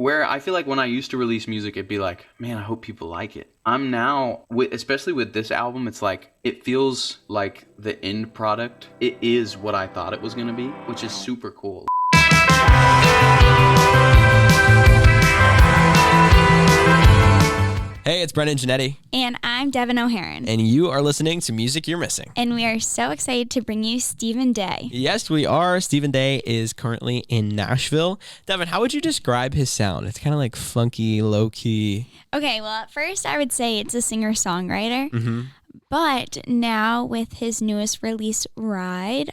Where I feel like when I used to release music, it'd be like, man, I hope people like it. I'm now, especially with this album, it's like, it feels like the end product. It is what I thought it was going to be, which is super cool. Hey, it's Brendan Janetti. And I'm Devin O'Haron. And you are listening to Music You're Missing. And we are so excited to bring you Stephen Day. Yes, we are. Stephen Day is currently in Nashville. Devin, how would you describe his sound? It's kind of like funky, low-key. Okay, well, at first I would say it's a singer-songwriter. Mm-hmm. But now with his newest release, Ride,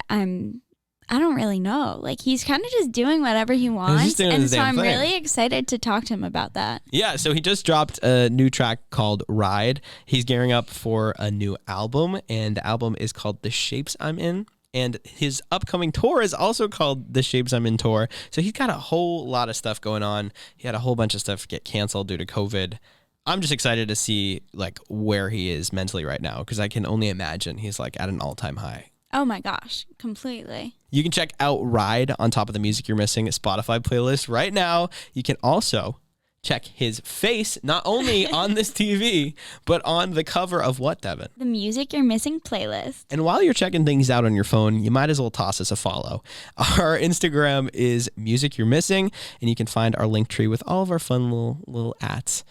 I don't really know. Like, he's kind of just doing whatever he wants. And so I'm really excited to talk to him about that. Yeah, so he just dropped a new track called Ride. He's gearing up for a new album, and the album is called The Shapes I'm In. And his upcoming tour is also called The Shapes I'm In Tour. So he's got a whole lot of stuff going on. He had a whole bunch of stuff get canceled due to COVID. I'm just excited to see like where he is mentally right now, because I can only imagine he's like at an all-time high. Oh my gosh, completely. You can check out Ride on top of the Music You're Missing Spotify playlist right now. You can also check his face, not only on this TV, but on the cover of what, Devin? The Music You're Missing playlist. And while you're checking things out on your phone, you might as well toss us a follow. Our Instagram is Music You're Missing, and you can find our link tree with all of our fun little ats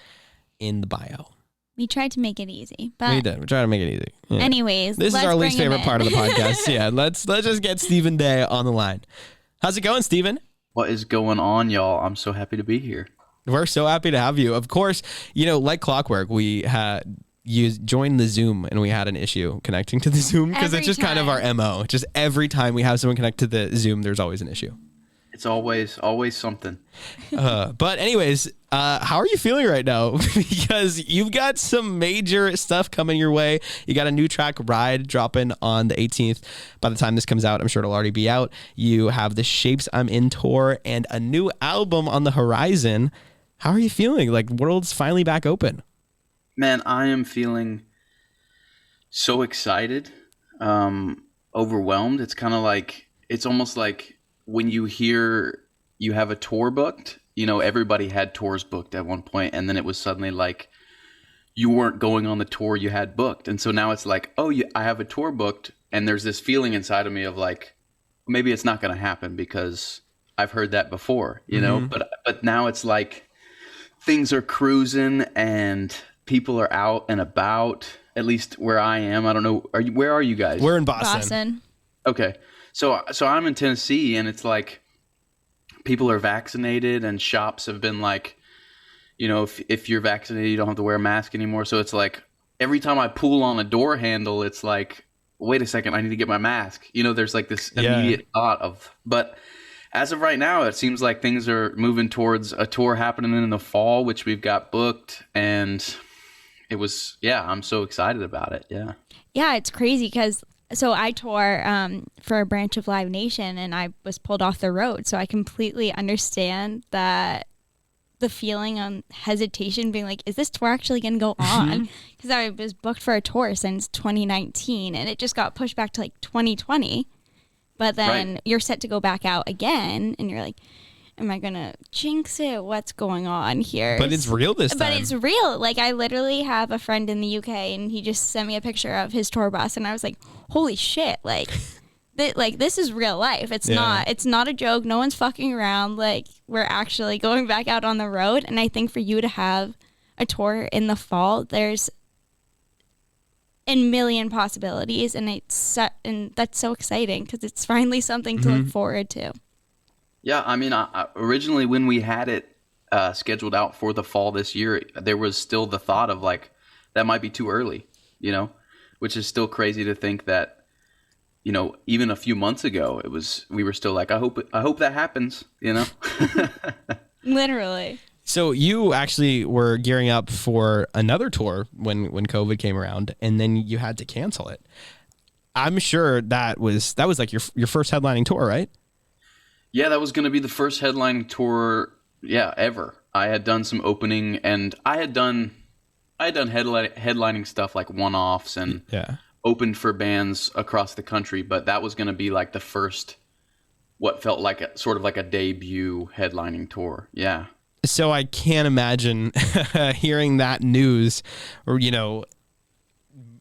in the bio. We tried to make it easy, but we did. We tried to make it easy. Yeah. Anyways, this is our least favorite part of the podcast. Yeah, let's just get Stephen Day on the line. How's it going, Stephen? What is going on, y'all? I'm so happy to be here. We're so happy to have you. Of course, like clockwork, you joined the Zoom and we had an issue connecting to the Zoom because it's just kind of our MO. Just every time we have someone connect to the Zoom, there's always an issue. It's always something. But anyways, how are you feeling right now? Because you've got some major stuff coming your way. You got a new track, Ride, dropping on the 18th. By the time this comes out, I'm sure it'll already be out. You have the Shapes I'm In tour and a new album on the horizon. How are you feeling? Like, world's finally back open. Man, I am feeling so excited, overwhelmed. It's kind of like, it's almost like when you hear you have a tour booked, everybody had tours booked at one point, and then it was suddenly like you weren't going on the tour you had booked. And so now it's like, I have a tour booked, and there's this feeling inside of me of like, maybe it's not going to happen because I've heard that before, Mm-hmm. But now it's like things are cruising and people are out and about, at least where I am. I don't know. Where are you guys? We're in Boston. Okay. So I'm in Tennessee, and it's like people are vaccinated, and shops have been like, if you're vaccinated, you don't have to wear a mask anymore. So it's like every time I pull on a door handle, it's like, wait a second, I need to get my mask. There's like this immediate thought of, but as of right now, it seems like things are moving towards a tour happening in the fall, which we've got booked. And I'm so excited about it. Yeah. Yeah, it's crazy because so I tour for a branch of Live Nation, and I was pulled off the road. So I completely understand that the feeling on hesitation, being like, is this tour actually going to go on? Because I was booked for a tour since 2019, and it just got pushed back to like 2020. But then You're set to go back out again, and you're like, am I going to jinx it? What's going on here? But it's real this time. But it's real. Like, I literally have a friend in the UK, and he just sent me a picture of his tour bus, and I was like, holy shit. Like, this is real life. It's not a joke. No one's fucking around. Like, we're actually going back out on the road. And I think for you to have a tour in the fall, there's a million possibilities, and that's so exciting because it's finally something to look forward to. Yeah, I mean, originally when we had it scheduled out for the fall this year, there was still the thought of like, that might be too early, which is still crazy to think that, even a few months ago, we were still like, I hope that happens, Literally. So you actually were gearing up for another tour when COVID came around, and then you had to cancel it. I'm sure that was like your first headlining tour, right? Yeah, that was going to be the first headlining tour, ever. I had done some opening, and I had done headlining stuff like one-offs and opened for bands across the country, but that was going to be like the first, what felt like sort of like a debut headlining tour. Yeah. So I can't imagine hearing that news, or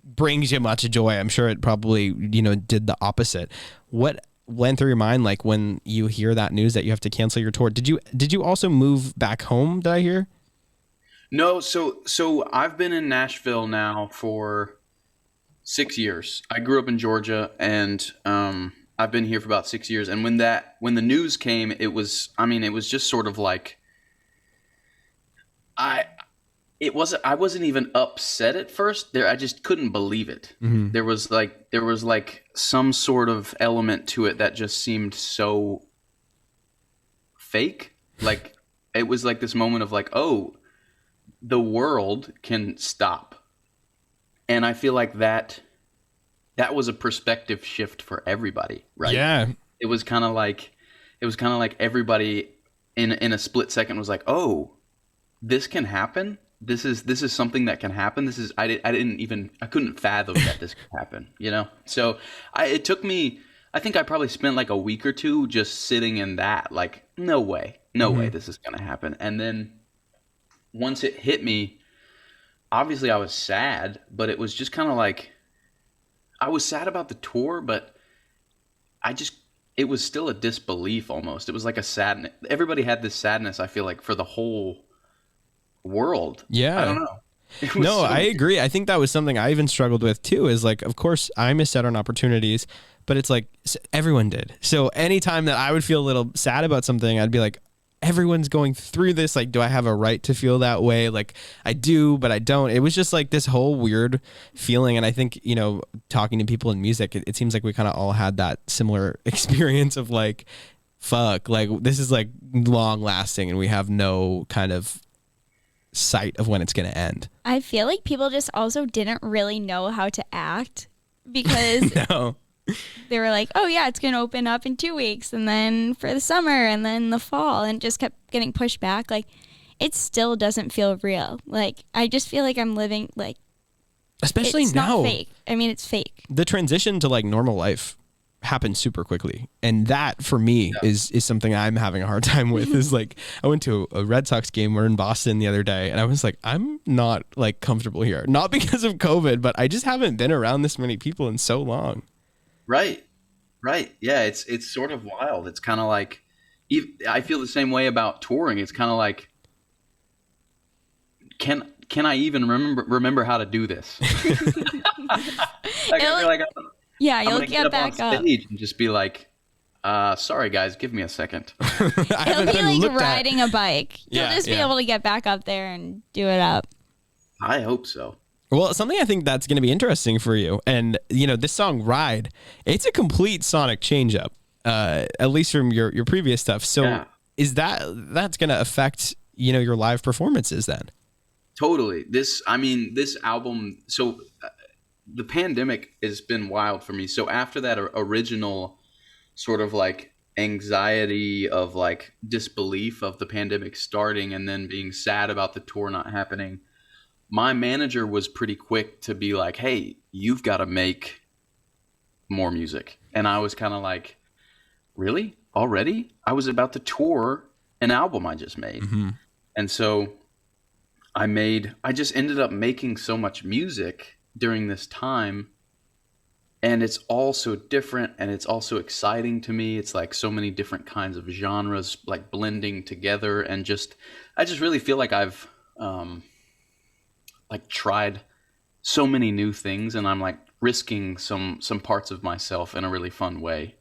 brings you much joy. I'm sure it probably did the opposite. What went through your mind like when you hear that news that you have to cancel your tour? Did you also move back home? Did I hear? No, so I've been in Nashville now for 6 years. I grew up in Georgia, and I've been here for about 6 years. And when the news came, it was just sort of like I I wasn't even upset at first. I just couldn't believe it. Mm-hmm. There was like some sort of element to it that just seemed so fake. Like it was like this moment of like, oh, the world can stop. And I feel like that was a perspective shift for everybody, right? Yeah. It was kind of like everybody in a split second was like, "Oh, this can happen. This is something that can happen. This is I couldn't fathom that this could happen, you know?" So, it took me, I think I probably spent like a week or two just sitting in that, like, no way. No way this is going to happen. And then once it hit me, obviously I was sad, but it was just kind of like I was sad about the tour, but it was still a disbelief almost. It was like a sadness. Everybody had this sadness, I feel like, for the whole world. Yeah. I don't know. It was No, so I agree. I think that was something I even struggled with too, is like, of course I missed out on opportunities, but it's like everyone did. So anytime that I would feel a little sad about something, I'd be like, everyone's going through this. Like, do I have a right to feel that way? Like, I do, but I don't. It was just like this whole weird feeling. And I think, talking to people in music, it seems like we kind of all had that similar experience of like, fuck, like this is like long lasting and we have no kind of sight of when it's going to end. I feel like people just also didn't really know how to act because No. they were like, oh yeah, it's going to open up in 2 weeks and then for the summer and then the fall, and it just kept getting pushed back. Like, it still doesn't feel real. Like, I just feel like I'm living like, Especially it's now. not fake. I mean, it's fake. The transition to like normal life happened super quickly, and that for me is something I'm having a hard time with. Is like, I went to a Red Sox game, we're in Boston the other day, and I was like, I'm not like comfortable here, not because of COVID, but I just haven't been around this many people in so long. Right. Right. Yeah, it's sort of wild. It's kind of like I feel the same way about touring. It's kind of like can I even remember how to do this? Like, I feel like Yeah, I'm you'll gonna get up back on up. stage and just be like, sorry guys, give me a second. It'll be like riding a bike. You'll Yeah, just be yeah. able to get back up there and do it up. I hope so. Well, something I think that's going to be interesting for you, and this song "Ride," it's a complete sonic change up, at least from your previous stuff. So, Yeah. is that's going to affect your live performances then? Totally. This album, so the pandemic has been wild for me. So after that original sort of like anxiety of like disbelief of the pandemic starting and then being sad about the tour not happening, my manager was pretty quick to be like, "Hey, you've got to make more music." And I was kind of like, "Really? Already? I was about to tour an album I just made." Mm-hmm. And so I just ended up making so much music during this time, and it's all so different and it's also exciting to me. It's like so many different kinds of genres like blending together, and I just really feel like I've like tried so many new things, and I'm like risking some parts of myself in a really fun way.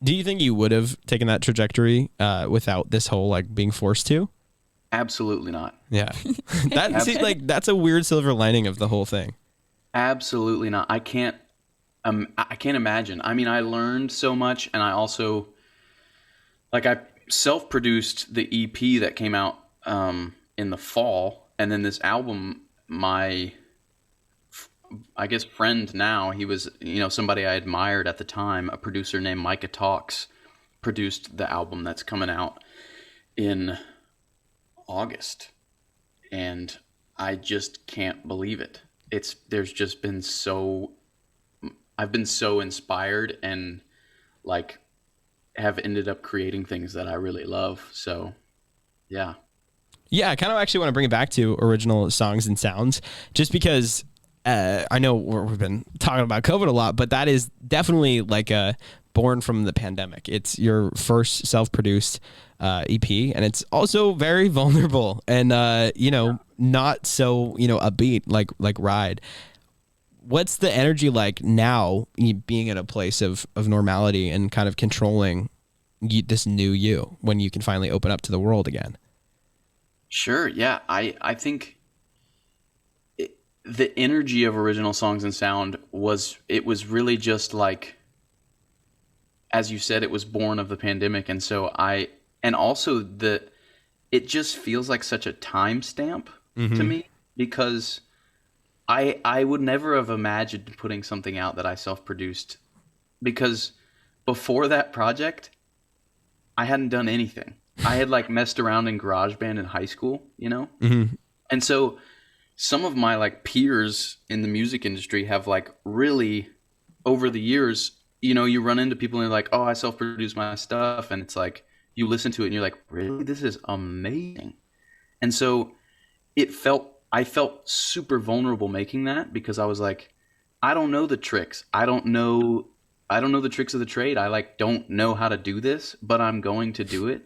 Do you think you would have taken that trajectory without this whole like being forced to? Absolutely not. Yeah, that's a weird silver lining of the whole thing. Absolutely not. I can't imagine. I mean, I learned so much, and I also like I self-produced the EP that came out in the fall, and then this album, my I guess friend now, he was somebody I admired at the time, a producer named Micah Talks, produced the album that's coming out in August, and I just can't believe it. I've been so inspired and like have ended up creating things that I really love. So Yeah. Yeah, I kind of actually want to bring it back to original songs and sounds, just because I know we've been talking about COVID a lot, but that is definitely like a born from the pandemic. It's your first self-produced EP, and it's also very vulnerable and not so upbeat like Ride. What's the energy like now, being in a place of normality and kind of controlling this new you when you can finally open up to the world again? Sure. Yeah. I think the energy of original songs and sound was really just like, as you said, it was born of the pandemic. And so and also it just feels like such a timestamp to Mm-hmm. me, because I would never have imagined putting something out that I self-produced, because before that project, I hadn't done anything. I had like messed around in GarageBand in high school, you know? Mm-hmm. And so some of my like peers in the music industry have like really, over the years, you run into people and they're like, "Oh, I self-produce my stuff." And it's like you listen to it and you're like, "Really? This is amazing." And so I felt super vulnerable making that, because I was like, I don't know the tricks. I don't know the tricks of the trade. I like don't know how to do this, but I'm going to do it.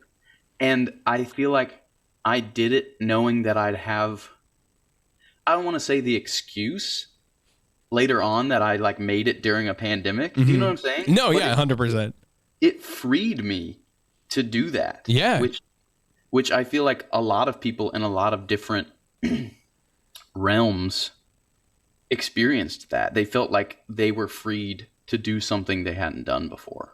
And I feel like I did it knowing that I don't want to say the excuse later on that I like made it during a pandemic. Do you know Mm-hmm. what I'm saying? No, But yeah, 100%. it freed me to do that, Yeah. which I feel like a lot of people in a lot of different realms experienced that. They felt like they were freed to do something they hadn't done before.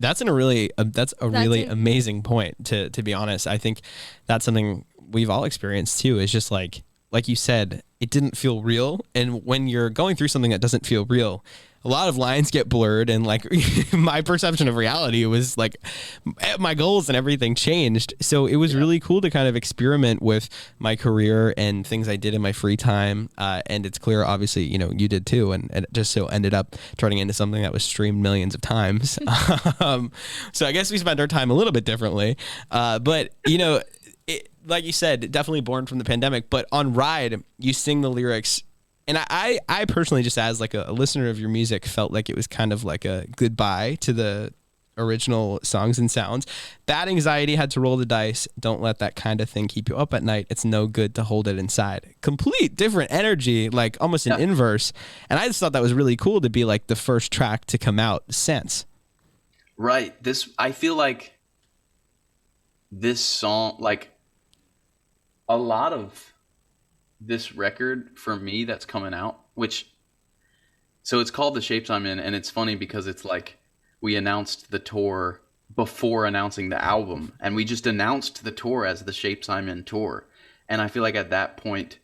That's that's a That's really a amazing point, to be honest. I think that's something we've all experienced too. Is just like you said, it didn't feel real. And when you're going through something that doesn't feel real, a lot of lines get blurred, and like my perception of reality was like my goals and everything changed. So it was Yeah. really cool to kind of experiment with my career and things I did in my free time. And it's clear, obviously, you did too. And it just so ended up turning into something that was streamed millions of times. So I guess we spent our time a little bit differently. But like you said, definitely born from the pandemic. But on Ride, you sing the lyrics, and I personally, just as like a listener of your music, felt like it was kind of like a goodbye to the original songs and sounds. Bad anxiety, had to roll the dice. Don't let that kind of thing keep you up at night. It's no good to hold it inside. Complete different energy, like almost an Yeah. inverse. And I just thought that was really cool to be like the first track to come out since. Right. I feel like this song, like a lot of this record for me that's coming out, so it's called The Shapes I'm In, and it's funny because it's like we announced the tour before announcing the album, and we just announced the tour as The Shapes I'm In tour. And I feel like at that point,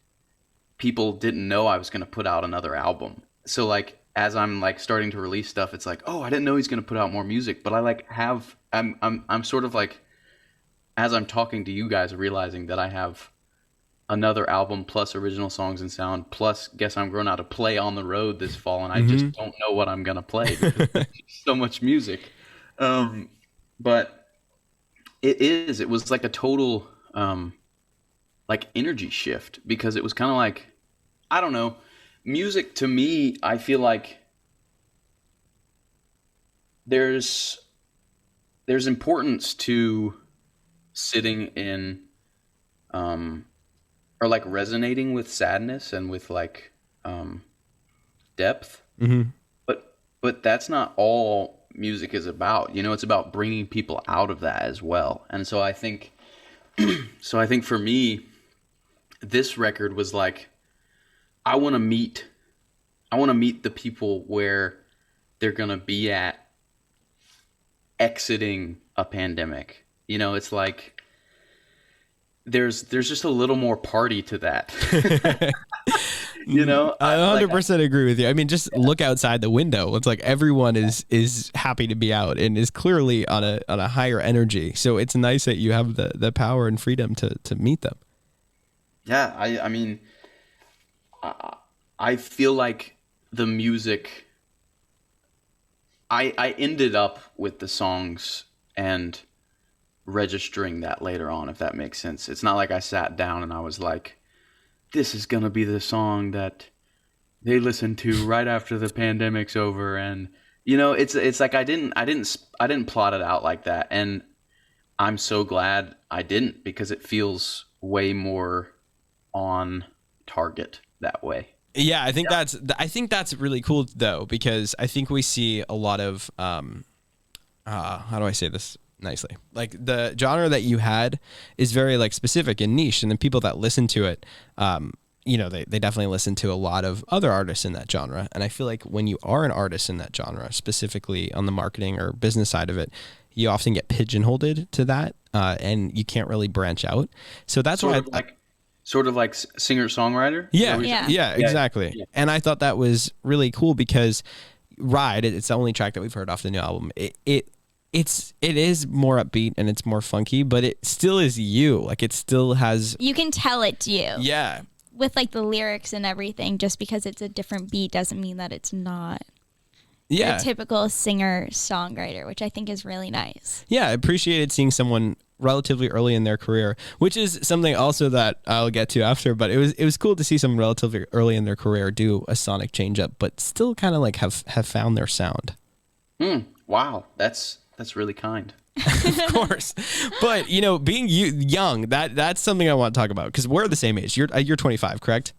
people didn't know I was going to put out another album. So like as I'm like starting to release stuff, it's like, oh, I didn't know he's going to put out more music, but I like I'm sort of like, as I'm talking to you guys, realizing that I have another album plus original songs and sound plus Guess I'm Grown Out to play on the road this fall, and I just don't know what I'm gonna play because there's so much music. But it was like a total like energy shift, because it was kind of like, I don't know, music to me, I feel like there's importance to sitting in or like resonating with sadness and with like depth, Mm-hmm. but that's not all music is about. It's about bringing people out of that as well. And so I think for me, this record was like, I want to meet the people where they're going to be at exiting a pandemic. It's like there's just a little more party to that. I Like 100% agree with you. I mean, just look outside the window. It's like everyone is happy to be out and is clearly on a higher energy. So it's nice that you have the power and freedom to meet them. yeah, I mean, I feel like the music, I ended up with the songs and registering that later on, if that makes sense. It's not like I sat down and I was like, this is going to be the song that they listen to right after the pandemic's over. And it's like I didn't plot it out like that. And I'm so glad I didn't, because it feels way more on target that way. Yeah, I think that's really cool though, because I think we see a lot of how do I say this nicely? Like the genre that you had is very like specific and niche, and the people that listen to it, they definitely listen to a lot of other artists in that genre. And I feel like when you are an artist in that genre, specifically on the marketing or business side of it, you often get pigeonholed to that, and you can't really branch out. So that's why sort of like singer-songwriter. Yeah, exactly. Yeah. And I thought that was really cool because Ride, it's the only track that we've heard off the new album. It is more upbeat and it's more funky, but it still is you. Like it still has. You can tell it's you. Yeah. With like the lyrics and everything, just because it's a different beat doesn't mean that it's not. Yeah. A typical singer-songwriter, which I think is really nice. Yeah, I appreciated seeing someone relatively early in their career, which is something also that I'll get to after, but it was cool to see someone relatively early in their career do a sonic change up, but still kind of like have found their sound. Wow, that's really kind. Of course. But, being young, that's something I want to talk about, because we're the same age. You're 25, correct?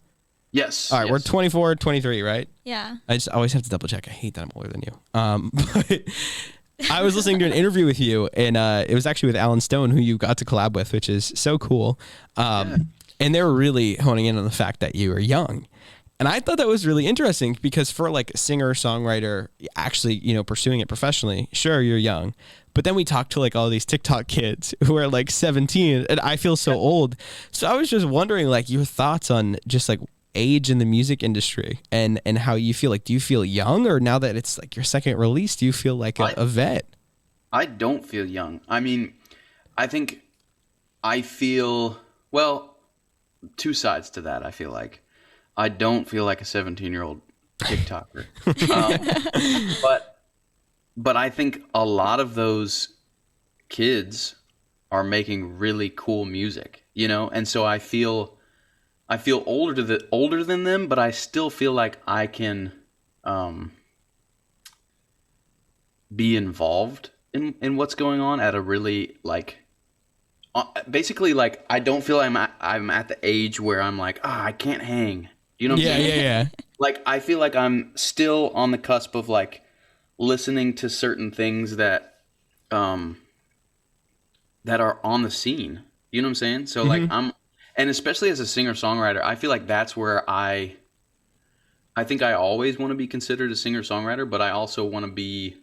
Yes. All right, yes. We're 24, 23, right? Yeah. I just always have to double check. I hate that I'm older than you. But I was listening to an interview with you, and it was actually with Alan Stone, who you got to collab with, which is so cool. And they were really honing in on the fact that you were young. And I thought that was really interesting, because for like a singer, songwriter, actually, pursuing it professionally, sure, you're young. But then we talked to like all these TikTok kids who are like 17, and I feel so old. So I was just wondering like your thoughts on just like age in the music industry and how you feel. Like, do you feel young, or now that it's like your second release, do you feel like a vet? I don't feel young. I mean, I think I feel, well, two sides to that. I feel like I don't feel like a 17-year-old TikToker. But I think a lot of those kids are making really cool music, and so I feel older than them, but I still feel like I can be involved in what's going on at a really like basically like I don't feel I'm at the age where I'm like I can't hang. You know what I'm saying? Yeah. Like I feel like I'm still on the cusp of like listening to certain things that are on the scene. You know what I'm saying? So like and especially as a singer-songwriter, I feel like that's where I think I always want to be considered a singer-songwriter, but I also want to be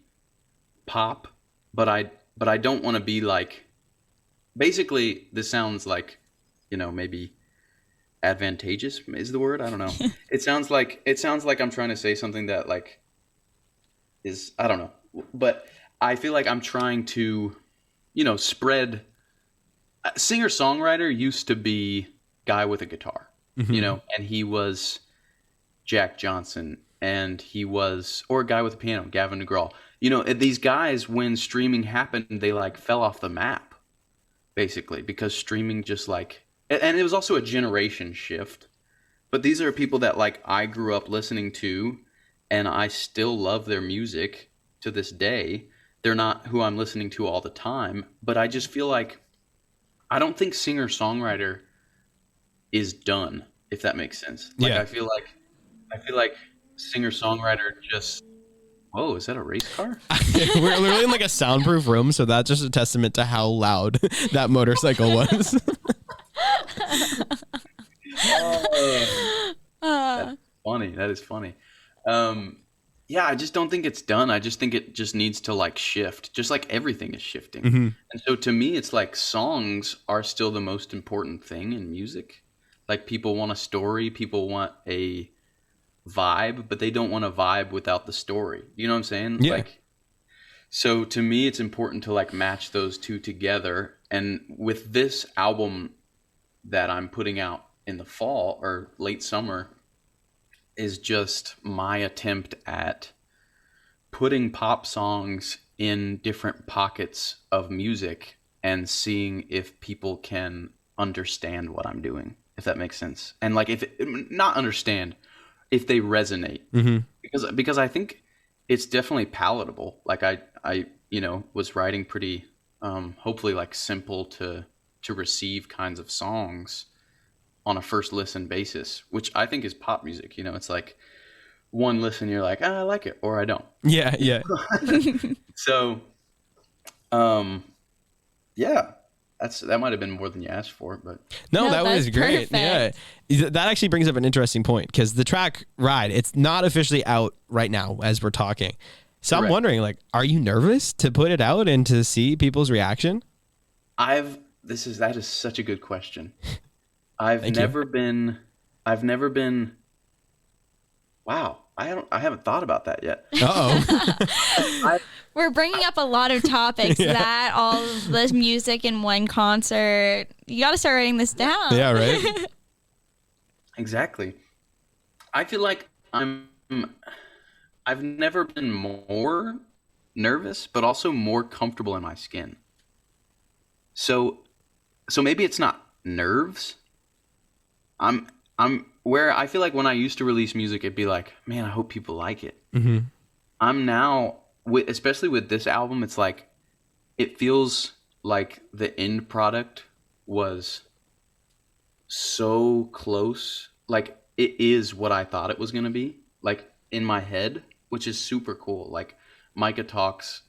pop, but I don't want to be like, basically this sounds like, maybe advantageous is the word. I don't know. It sounds like I'm trying to say something that like is, I don't know, but I feel like I'm trying to, spread. Singer-songwriter used to be guy with a guitar, and he was Jack Johnson, and he was, or a guy with a piano, Gavin DeGraw. These guys, when streaming happened, they like fell off the map, basically, because streaming just like, and it was also a generation shift. But these are people that like I grew up listening to, and I still love their music to this day. They're not who I'm listening to all the time, but I just feel like I don't think singer-songwriter is done, if that makes sense. Like I feel like singer-songwriter just, whoa, is that a race car? We're literally in like a soundproof room, so that's just a testament to how loud that motorcycle was. That's funny. That is funny. Yeah, I just don't think it's done. I just think it just needs to like shift, just like everything is shifting. And so to me, it's like songs are still the most important thing in music. Like people want a story, people want a vibe, but they don't want a vibe without the story. You know what I'm saying? Yeah. Like, so to me, it's important to like match those two together. And with this album that I'm putting out in the fall or late summer is just my attempt at putting pop songs in different pockets of music and seeing if people can understand what I'm doing, if that makes sense. And like if not understand, if they resonate. Mm-hmm. Because I think it's definitely palatable. Like I was writing pretty hopefully like simple to receive kinds of songs on a first listen basis, which I think is pop music. It's like one listen, you're like, I like it, or I don't. Yeah, yeah. So, yeah, that might have been more than you asked for, but No, No, that was that's great. perfect. Yeah. That actually brings up an interesting point because the track Ride, it's not officially out right now as we're talking. So I'm Correct. wondering, like, are you nervous to put it out and to see people's reaction? that is such a good question. I've Thank you. never been. Wow, I haven't thought about that yet. Uh-oh. We're bringing up a lot of topics. Yeah. That all of this music in one concert. You got to start writing this down. Yeah, right? Exactly. I feel like I've never been more nervous, but also more comfortable in my skin. So maybe it's not nerves. I'm where I feel like when I used to release music, it'd be like, man, I hope people like it. Mm-hmm. I'm now, especially with this album, it's like, it feels like the end product was so close. Like, it is what I thought it was going to be, like, in my head, which is super cool. Like, Micah Talks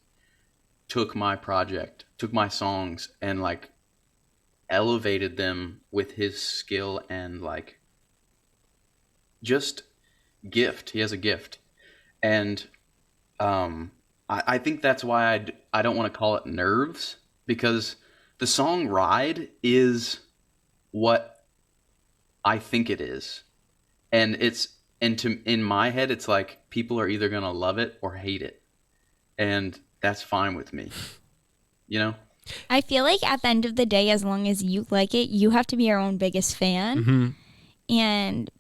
took my project, took my songs, and, like, elevated them with his skill and, like, just gift. He has a gift. And I think that's why I don't want to call it nerves, because the song Ride is what I think it is. And in my head, it's like people are either going to love it or hate it. And that's fine with me. I feel like at the end of the day, as long as you like it, you have to be your own biggest fan. Mm-hmm. And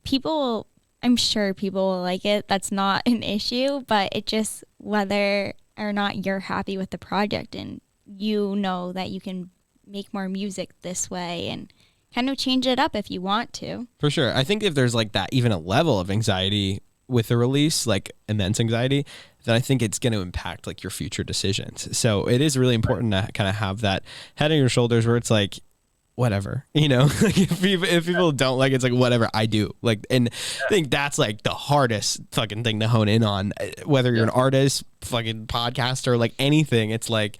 I'm sure people will like it. That's not an issue, but it just whether or not you're happy with the project and you know that you can make more music this way and kind of change it up if you want to. For sure. I think if there's like that, even a level of anxiety with the release, like immense anxiety, then I think it's going to impact like your future decisions. So it is really important to kind of have that head on your shoulders where it's like, whatever, like if people don't like it, it's like, whatever, I do. Like, and I think that's like the hardest fucking thing to hone in on, whether you're an artist, fucking podcaster, like anything. It's like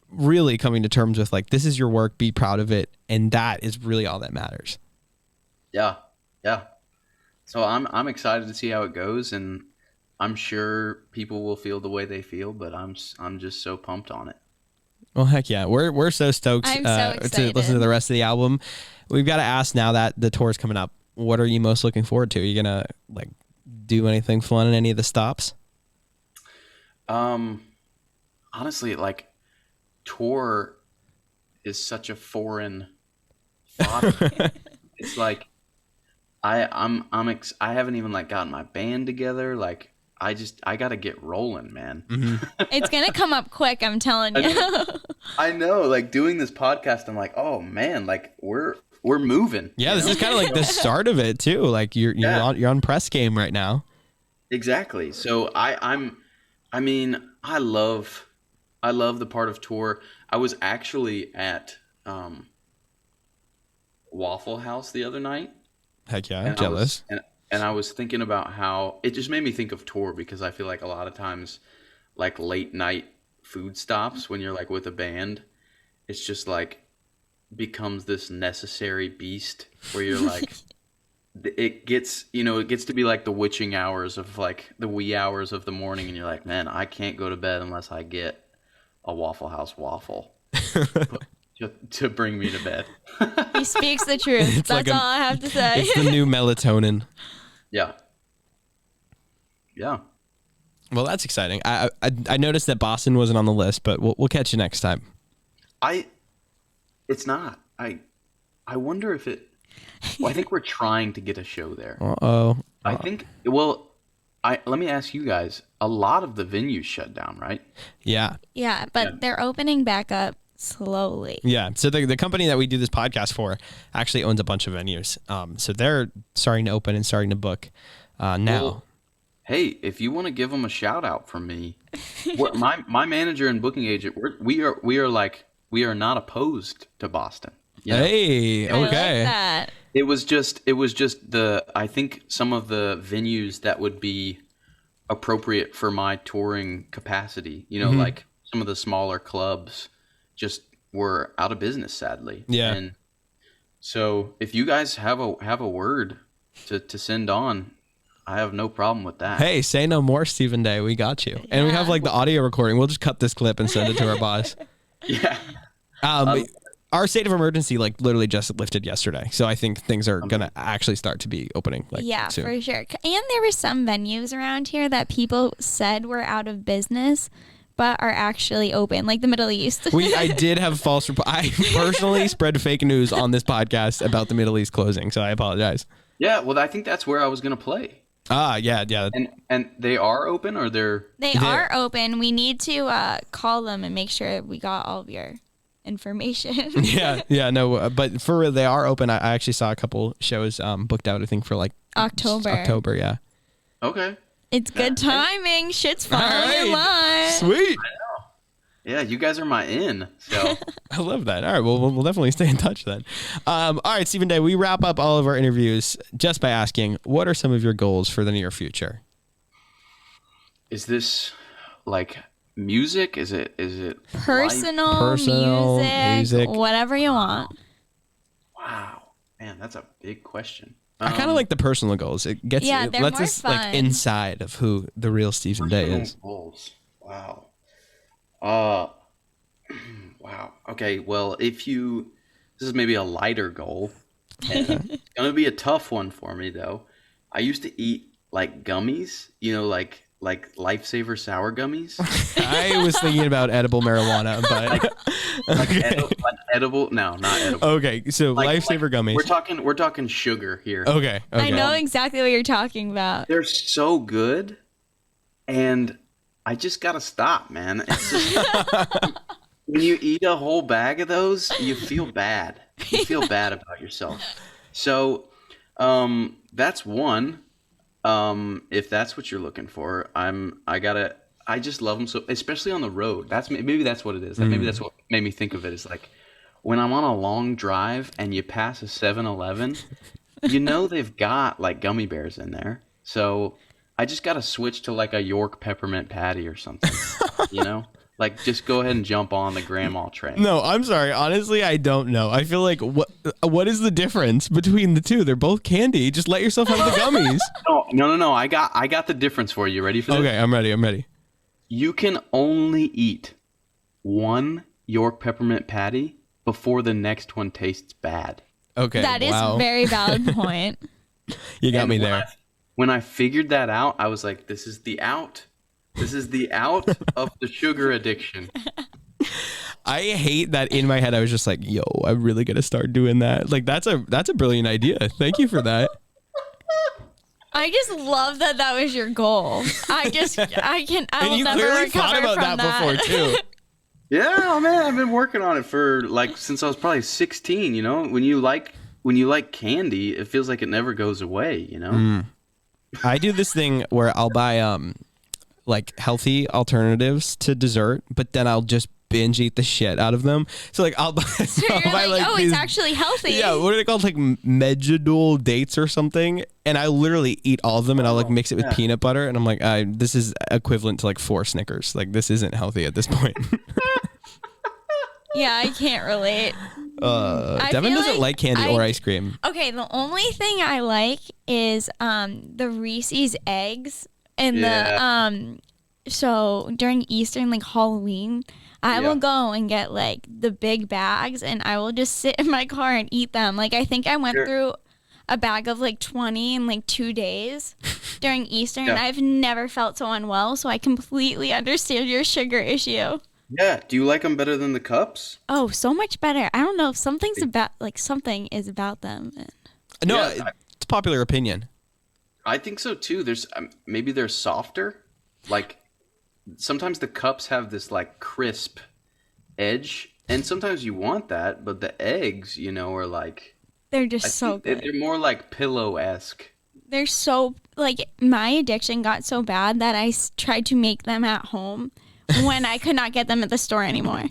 really coming to terms with like, this is your work, be proud of it. And that is really all that matters. Yeah. Yeah. So I'm excited to see how it goes, and I'm sure people will feel the way they feel, but I'm just so pumped on it. Well, heck yeah. We're so stoked I'm so to excited. listen to the rest of the album. We've got to ask now that the tour is coming up, what are you most looking forward to? Are you going to like do anything fun in any of the stops? Honestly, like, tour is such a foreign thought. It's like I haven't even like gotten my band together. Like, I got to get rolling, man. Mm-hmm. It's going to come up quick, I'm telling you. I know, like, doing this podcast, I'm like, oh man, like we're moving. Yeah, this is kind of like the start of it too. Like you're on press game right now. Exactly. So I love the part of tour. I was actually at Waffle House the other night. Heck yeah, I'm and jealous. And I was thinking about how it just made me think of tour, because I feel like a lot of times, like late night food stops when you're like with a band, it's just like becomes this necessary beast where you're like, it gets to be like the witching hours of like the wee hours of the morning, and you're like, man, I can't go to bed unless I get a Waffle House waffle to bring me to bed. He speaks the truth. It's That's like all I have to say. It's the new melatonin. Yeah. Yeah. Well, that's exciting. I noticed that Boston wasn't on the list, but we'll catch you next time. It's not. I wonder if it. Well, I think we're trying to get a show there. Uh-oh. I think. Well, let me ask you guys. A lot of the venues shut down, right? Yeah. Yeah, but they're opening back up slowly. Yeah. So the company that we do this podcast for actually owns a bunch of venues. So they're starting to open and starting to book now. Well, hey, if you want to give them a shout out from me, my manager and booking agent, we are not opposed to Boston. You know? Hey, I like okay. that. It was just I think some of the venues that would be appropriate for my touring capacity, like some of the smaller clubs just were out of business, sadly. Yeah. And so if you guys have a word to send on, I have no problem with that. Hey, say no more, Stephen Day. We got you. And we have like the audio recording. We'll just cut this clip and send it to our boss. Yeah. Our state of emergency like literally just lifted yesterday. So I think things are going to actually start to be opening soon. For sure. And there were some venues around here that people said were out of business but are actually open, like the Middle East. I did have false I personally spread fake news on this podcast about the Middle East closing, so I apologize. Yeah, well, I think that's where I was going to play. Yeah. And they are open, or they're are open. We need to call them and make sure we got all of your information. No, but for real, they are open. I actually saw a couple shows booked out, I think, for like October, yeah. Okay. It's good timing. Shit's falling in line. Sweet. Yeah, you guys are my in. So I love that. All right, well, we'll definitely stay in touch then. All right, Stephen Day, we wrap up all of our interviews just by asking, what are some of your goals for the near future? Is this like music? Is it personal music, whatever you want? Wow, man, that's a big question. I kind of like the personal goals. It lets us like inside of who the real Stephen Day is. Goals. Wow. Wow. Okay. Well, this is maybe a lighter goal. And it's gonna be a tough one for me though. I used to eat like gummies, like Lifesaver sour gummies. I was thinking about edible marijuana, but edible? No, not edible. Okay, so Lifesaver gummies. We're talking sugar here. Okay. I know exactly what you're talking about. They're so good, and I just gotta stop, man. It's just, when you eat a whole bag of those, you feel bad. You feel bad about yourself. So, that's one. If that's what you're looking for, I just love them so, especially on the road. Maybe that's what it is. Maybe that's what made me think of it, is like when I'm on a long drive and you pass a 7-Eleven, they've got like gummy bears in there. So I just got to switch to like a York peppermint patty or something, like just go ahead and jump on the grandma train. No, I'm sorry. Honestly, I don't know. I feel like what is the difference between the two? They're both candy. Just let yourself have the gummies. No. I got the difference for you. Ready for this? Okay, I'm ready. You can only eat one York peppermint patty before the next one tastes bad. Okay, that is a very valid point. You got me there. When I figured that out, I was like, this is the out. This is the out of the sugar addiction. I hate that in my head. I was just like, yo, I'm really going to start doing that. Like, that's a brilliant idea. Thank you for that. I just love that was your goal. I will you never clearly recover thought about from that before too. Yeah, man, I've been working on it for since I was probably 16, When you like candy, it feels like it never goes away, I do this thing where I'll buy like healthy alternatives to dessert, but then I'll just binge eat the shit out of them. So like I'll buy, it's actually healthy. Yeah, what are they called? Like Medjool dates or something. And I literally eat all of them, and I'll like mix it with peanut butter, and I'm like, this is equivalent to like 4 Snickers. Like this isn't healthy at this point. Yeah, I can't relate. Devin doesn't like candy or ice cream. Okay, the only thing I like is the Reese's eggs and so during Easter and like Halloween, I will go and get like the big bags, and I will just sit in my car and eat them. Like I think I went through a bag of like 20 in like 2 days during Easter, and I've never felt so unwell. So I completely understand your sugar issue. Yeah. Do you like them better than the cups? Oh, so much better. I don't know if something is about them. No, it's popular opinion. I think so too. There's maybe they're softer. Like sometimes the cups have this like crisp edge, And sometimes you want that, but the eggs, are like They're I just so think they're good. they're more like pillow-esque. They're so like my addiction got so bad that tried to make them at home when I could not get them at the store anymore.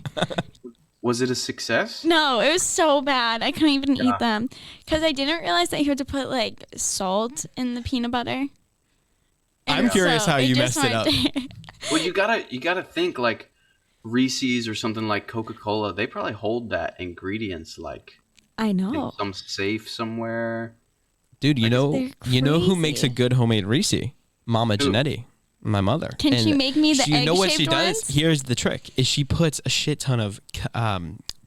Was it a success? No, it was so bad. I couldn't even eat Yeah. them because I didn't realize that you had to put like salt in the peanut butter. I'm curious how you just messed it up. went there. Well, you gotta think like Reese's or something like Coca-Cola. They probably hold that ingredients like I in know. some safe somewhere. Dude, you know They're who makes a crazy. good homemade Reese? Mama Who? Janetti, my mother. Can she And make me the you know what she egg-shaped does? ones? Here's the trick: is she puts a shit ton of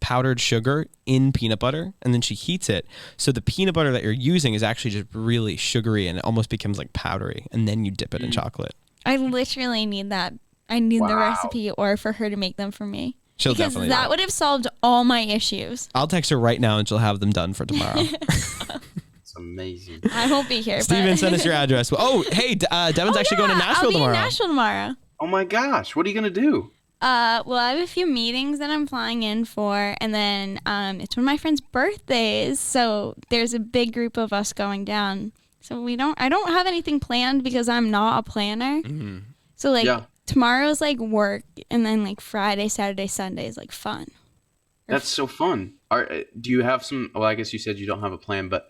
powdered sugar in peanut butter, and then she heats it. So the peanut butter that you're using is actually just really sugary, and it almost becomes like powdery. And then you dip it in chocolate. I literally need that. I need the Wow. recipe or for her to make them for me. She'll because definitely. that would have solved all my issues. I'll text her right now, and she'll have them done for tomorrow. It's amazing. I won't be here. Steven, but send us your address. Oh, hey, Devin's actually going to Nashville I'll be tomorrow. in Nashville tomorrow. Oh my gosh, what are you gonna do? Well, I have a few meetings that I'm flying in for, and then it's one of my friend's birthdays, so there's a big group of us going down. So I don't have anything planned because I'm not a planner. Mm-hmm. So like Yeah. tomorrow's like work, and then like Friday, Saturday, Sunday is like fun. That's so fun. Do you have some? Well, I guess you said you don't have a plan, but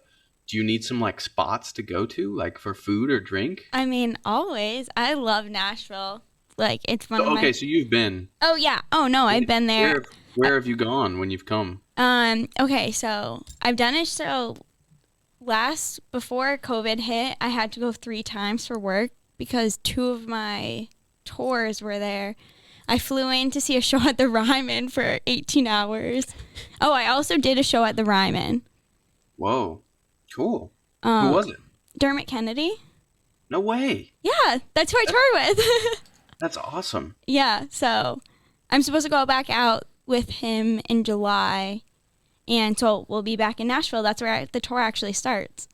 do you need some like spots to go to, like for food or drink? I mean, always. I love Nashville. Like it's one of my. Okay, so you've been. Oh yeah. Oh no, I've been there. Where have you gone when you've come? Okay, so I've done it. So before COVID hit, I had to go 3 times for work because 2 of my tours were there. I flew in to see a show at the Ryman for 18 hours. Oh, I also did a show at the Ryman. Whoa, cool. Who was it? Dermot Kennedy. No way. Yeah, that's who I toured with. That's awesome. Yeah, so I'm supposed to go back out with him in July, and so we'll be back in Nashville. That's where the tour actually starts.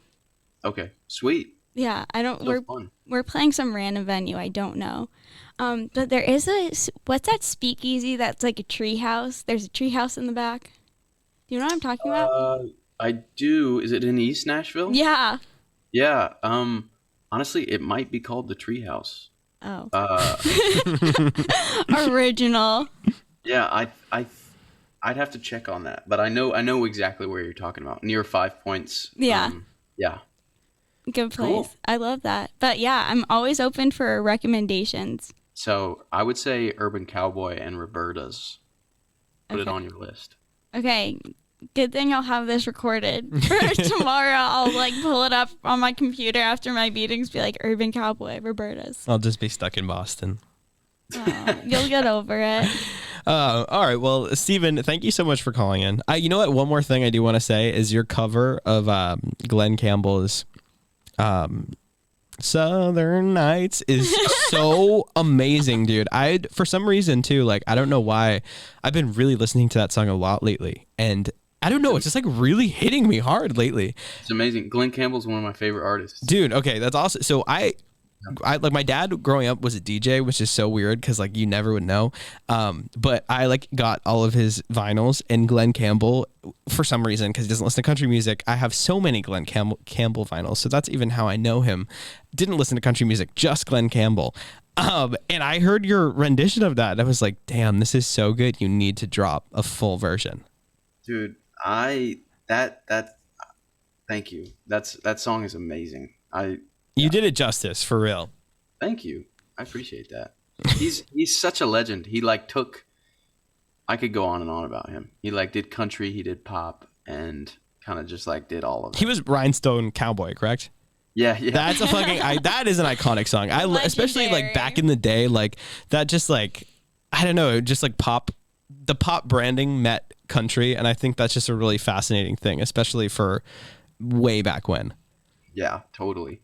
Okay, sweet. Yeah, I don't. So fun. We're playing some random venue. I don't know, but there is what's that speakeasy that's like a tree house? There's a tree house in the back. Do you know what I'm talking about? I do. Is it in East Nashville? Yeah. Yeah. Honestly, it might be called the Treehouse. Oh. Uh, Original. yeah. I'd have to check on that, but I know exactly where you're talking about. Near 5 Points. Yeah. Yeah. Good place. Cool. I love that. But yeah, I'm always open for recommendations. So I would say Urban Cowboy and Roberta's. Put it Okay. on your list. Okay. Good thing I'll have this recorded for tomorrow. I'll like pull it up on my computer after my meetings, be like Urban Cowboy, Roberta's. I'll just be stuck in Boston. Oh, you'll get over it. All right. Well, Steven, thank you so much for calling in. You know what? One more thing I do want to say is your cover of Glenn Campbell's Southern Nights is so amazing, dude. For some reason too, like I don't know why, I've been really listening to that song a lot lately, and I don't know, it's just like really hitting me hard lately. It's amazing. Glenn Campbell's one of my favorite artists. Dude, okay, that's awesome. So I like my dad growing up was a DJ, which is so weird because like you never would know. But I like got all of his vinyls, and Glenn Campbell for some reason because he doesn't listen to country music. I have so many Glenn Campbell vinyls, so that's even how I know him. Didn't listen to country music, just Glenn Campbell. And I heard your rendition of that, and I was like, damn, this is so good. You need to drop a full version. Dude, thank you. That song is amazing. You did it justice, for real. Thank you. I appreciate that. He's such a legend. He like I could go on and on about him. He like did country, he did pop, and kind of just like did all of it. He was Rhinestone Cowboy, correct? Yeah. That's a fucking that is an iconic song. Especially like back in the day, like that just like I don't know, just like the pop branding met country, and I think that's just a really fascinating thing, especially for way back when. Yeah, totally.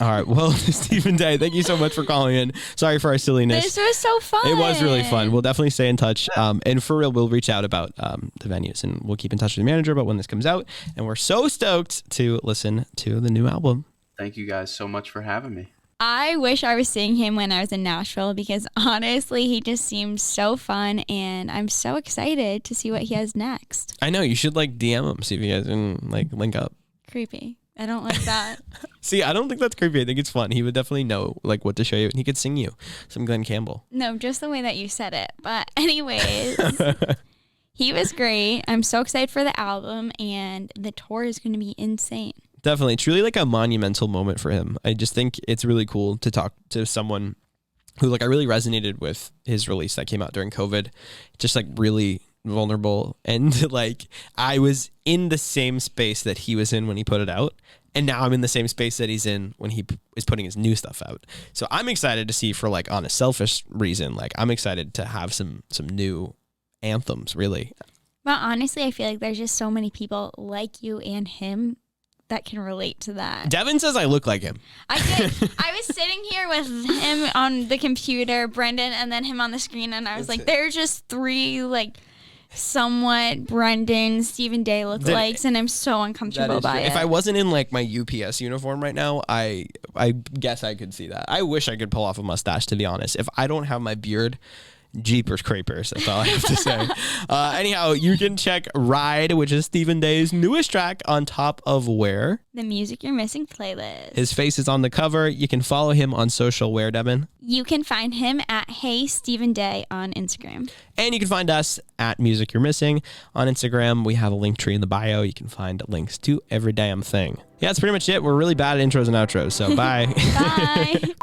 All right, well, Stephen Day, thank you so much for calling in. Sorry for our silliness. This was so fun. It was really fun. We'll definitely stay in touch. And for real, we'll reach out about the venues, and we'll keep in touch with the manager about when this comes out. And we're so stoked to listen to the new album. Thank you guys so much for having me. I wish I was seeing him when I was in Nashville because honestly, he just seems so fun and I'm so excited to see what he has next. I know, you should like DM him, see if you guys can like link up. Creepy. I don't like that. See, I don't think that's creepy. I think it's fun. He would definitely know like what to show you, and he could sing you some Glenn Campbell. No, just the way that you said it. But anyways, he was great. I'm so excited for the album, and the tour is going to be insane. Definitely. It's really like a monumental moment for him. I just think it's really cool to talk to someone who like I really resonated with his release that came out during COVID. Just like really vulnerable. And like I was in the same space that he was in when he put it out. And now I'm in the same space that he's in when he is putting his new stuff out. So I'm excited to see for like on a selfish reason, like I'm excited to have some new anthems really. Well, honestly, I feel like there's just so many people like you and him that can relate to that. Devin says I look like him. I did. I was sitting here with him on the computer, Brendan, and then him on the screen, and I was like, there's just three, like, somewhat Brendan, Stephen Day lookalikes, and I'm so uncomfortable by it. If I wasn't in, like, my UPS uniform right now, I guess I could see that. I wish I could pull off a mustache, to be honest. If I don't have my beard, Jeepers Creepers, that's all I have to say. Anyhow, you can check Ride, which is Stephen Day's newest track, on top of where? The Music You're Missing playlist. His face is on the cover. You can follow him on social where, Devin? You can find him at Hey Stephen Day on Instagram. And you can find us at Music You're Missing on Instagram. We have a link tree in the bio. You can find links to every damn thing. Yeah, that's pretty much it. We're really bad at intros and outros, so bye. Bye.